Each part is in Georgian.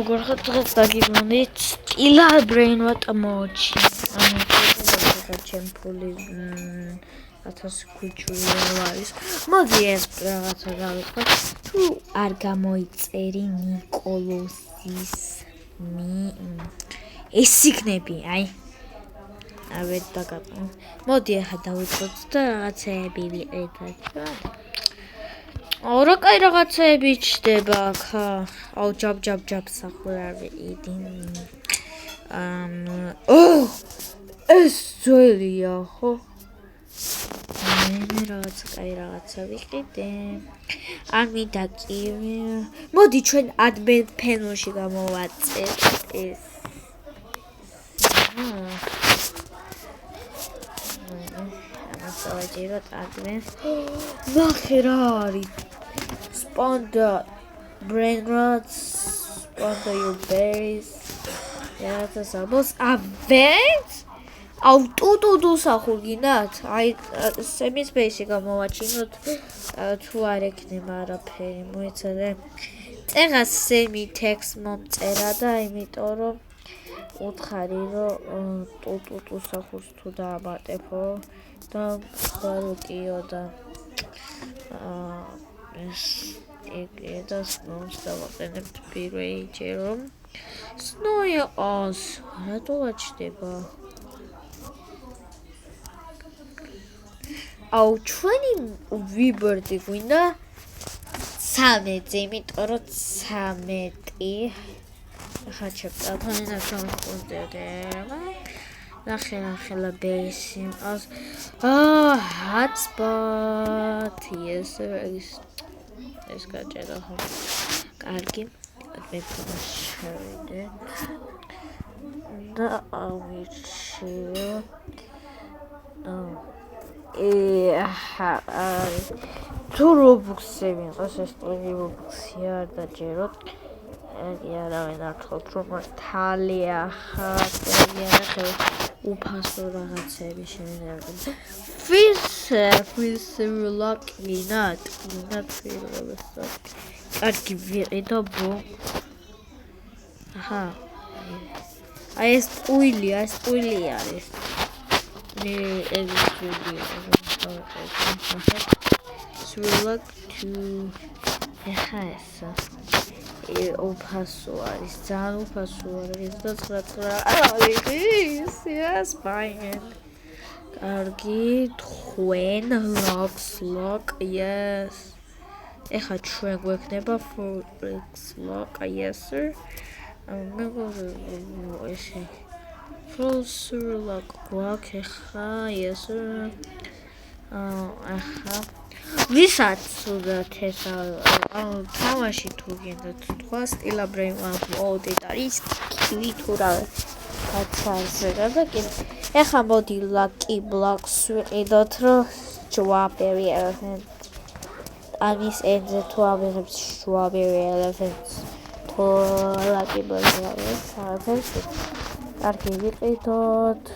როგორ ხარ დღეს დაგიბრუნდით სტილა ბრეინვატ მოჩი ანუ ჩემფული 1000 ქუჩული არის მოდი ეს რაღაცა გავიყო თუ არ გამოიწერი ნიკოლოსის ეს იქნები აი ავეთ დაგატო მოდი ახლა დავიწყოთ და რაღაცეები ვიყიდოთ ორა კაი რაღაცეები ჩდება ხა აუ ჯაბ სახურავი იდი ეს ძველია ხო მე რაღაცა ვიყიდე არ მინდა კი მოდი ჩვენ ადმენ ფენოში გამოვაწერ ეს ამასავაჭიროთ ადმენს ნახე რა არის Spanda brain rots, spanda your berries. Yeah, that's almost a vent. Auto სახურგინათ. აი semi-space-ი გამოვაჩინოთ. თუ არ ექნება არაფერი, მოიცადე. წერას semi-text მომწერა და იმიტომ რომ უთხარი რომ ტუტუ სახურს თუ დაამატებო და ხარუკიო და ეს ნომს დავაყენებთ პირველი რომ სნოია ას რატო გაჩნდება აუ ჩვენი ვიბერდი გვინდა 13 იმიტომ რომ 13 ახლა ჩეკა თანხმობდე ნახე ბეისი ას hotspot yes ეს გაჭედა ხო კარგი მე შევიდე და ავიჩიო თუ რობუქსი ვიღოს ეს რობუქსი არ დაჭეროთ არავინ არ თხოვთ რომ თალია ხარ უფასო რაღაცები შემიძლია ფისრულაკ მინათ ფირველესო კარგი ვიყიდო ბო აჰა აი ეს პუილი არის მე ეს ფირველაკ თუ ეხა ესა უფასო არის ძალიან უფასო არის და 99 yes fine კარგი თქვენ lock yes ეხა ჩვენ გვექნება forex lock yes sir მე ესე false lock გვაქვს ეხა yes sir ახლა ვისაც სულაც ეს თამაში თუ გინდათ თქვა სტილა ბრეინვატ მოდით არის კი თუ რა კაცაზე და კი ეხლა მოდი lucky blocks ვიყიდოთ რომ strawberry elephant ამის ენზე თუ ავიღებთ strawberry elephants თუ lucky blocks არის კარგი ვიყიდოთ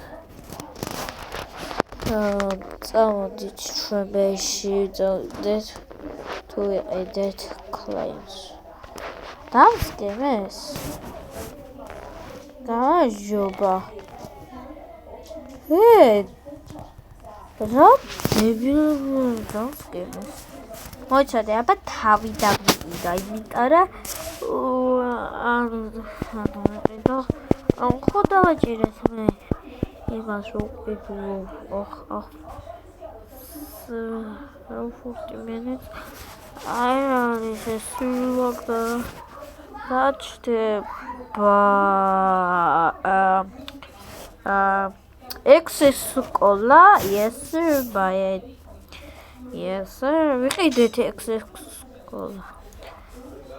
წამოდით ჩვენში წავიდეთ თუ ვიყიდეთ claims დავსკემეს გაჟობა რა დებილ დავსკემეს მოიცადე აბა თავი დავიყიდა იმიტომ რომ ხო დავაჭირეთ მე იმას უყიდო 40 minutes არის ეს ლოგ დაჩდება access სკოლა yes sir by yes sir ვიყიდეთ access სკოლა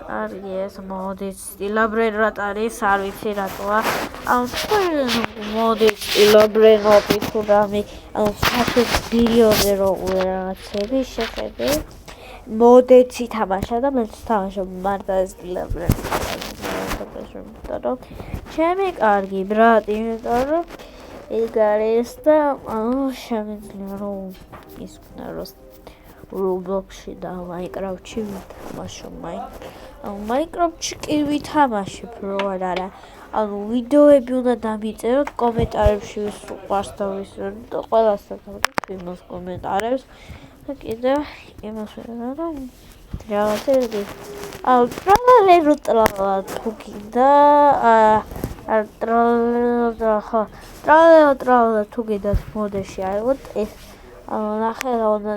კარგი ეს მოდით სტილა ბრეინვატ არის არ ვიცი რატოა მოდით სტილა ბრეინვატი თუ რამე საერთოდ ბილიონზე რაღაცები შეხედე მოდეცი თამაშა და მეც თამაშობ მარტო სტილა ბრეინვატი ჩემი კარგი ბრატი იმიტომ რომ ეგ არის და შემიძლია რომ ის ქნა რომ Roblox-ში და Minecraft-ში ვითამაშო Minecraft-ში კი ვითამაშებ რო არა ვიდეოები უნდა დამიწეროთ კომენტარებში ვის უყვარს და ვის და ყველასთან იმას კომენტარებს და კიდევ იმას ვეღარ რაღაცა ტრალალეროტრალა თუ გინდა ტრალალეროტრალა თუ გინდათ მოდეში აიღოთ ეს ნახე რა უნდა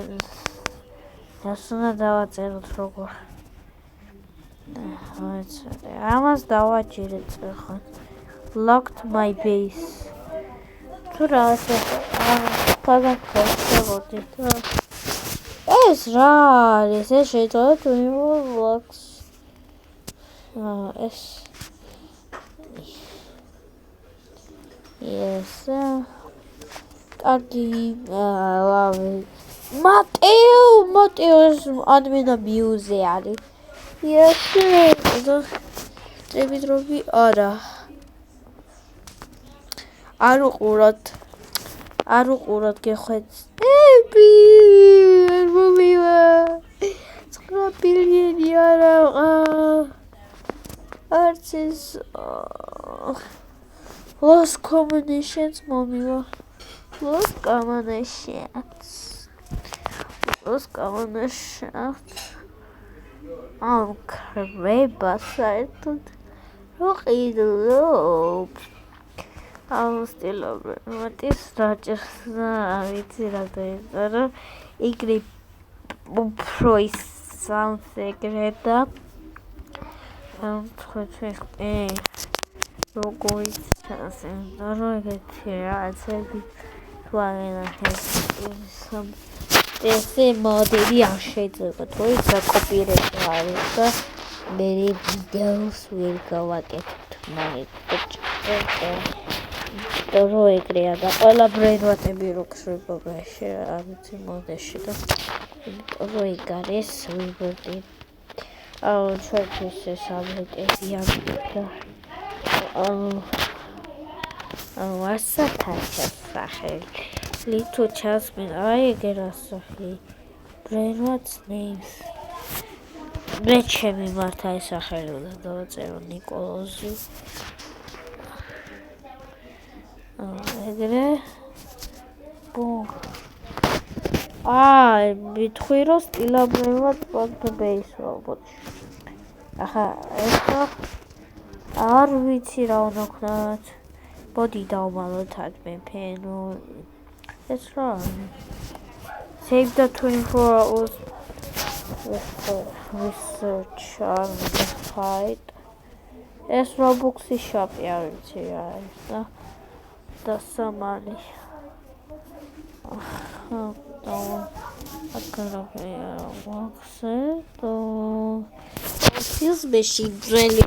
დავაწეროთ როგორ ამას დავაჭირეთ ახლა locked my base თუ რაღაცა გადაგხსოვდით ეს რა არის ეს შეიძლება თუ blocks ეს yes კარგი ლავი მატეოს ადმინა მიუზე არის yes ტრებიდრობი არა არ უყუროთ გეხვეწები არ მომივა 9 ბილიონი არა არც ეს lost combinations მომივა lost combinations creba საერთოდ რო ყიდლობ აუსტილობ მათის რაჭერს ვიცი რა დაიწერა იგრი უფრო სამსეგრედა თქვენ როგორიც ჩასენდა რომ ეგეთი რაღაცები ვაგენა ესე მოდელი არ შეიძლება თუ ის აკოპირება არის და მე ვიდეოს ვერ გავაკეთებ მაგრამ რო ეგრეა და ყველა ბრენვატები რო ხრებობა არ ვიცი მოდეში და რო ეგ არის ვიბოდი ჩვენთვის ეს ამეტებია და ასათაჩა სახელი ლითო ჩასმენ აი ეგერასახი ბრენვატს names მე ჩემი მართა ეს სახელი უნდა დავაწერო ნიკოლოზი ეგრე მითხვი რომ სტილაბრენვად პორტბეის რობოტი ახლა ეხლა არ ვიცი რა უნდა ვქნათ ბოდი დავმალოთ admin ეს რა save the 24 hours research on the site ეს Roblox-ი shop-ი არ ვიცი რა არის და სამალი Feels beshi really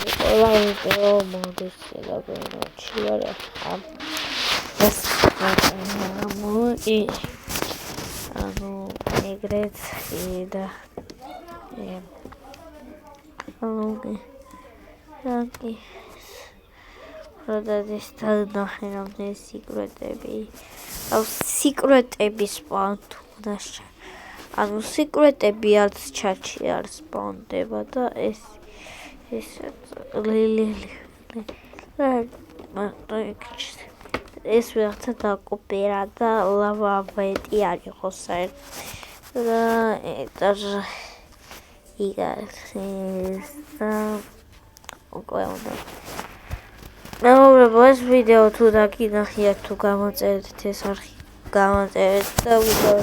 ანუ სიკრეტები არც ჩატში არ სპაუნდება და ეს ვიღაცა დაკოპირა და ლავაბეტი არ იყო საერთოდ და იგარხეს და უკვე უნდა მეუბნებო ეს ვიდეო თუ დაგინახიათ თუ გამოწერეთ ეს არხი გამოწერეთ და ვიდეო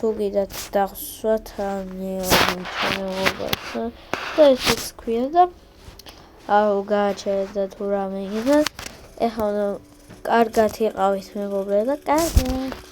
თუ გიდათ დახსვათ ჩანელობას და ესეც ქვია და გააჩერეთ და თუ რამე გინდათ ეხლა კარგად იყავით მეგობრებო და კარგად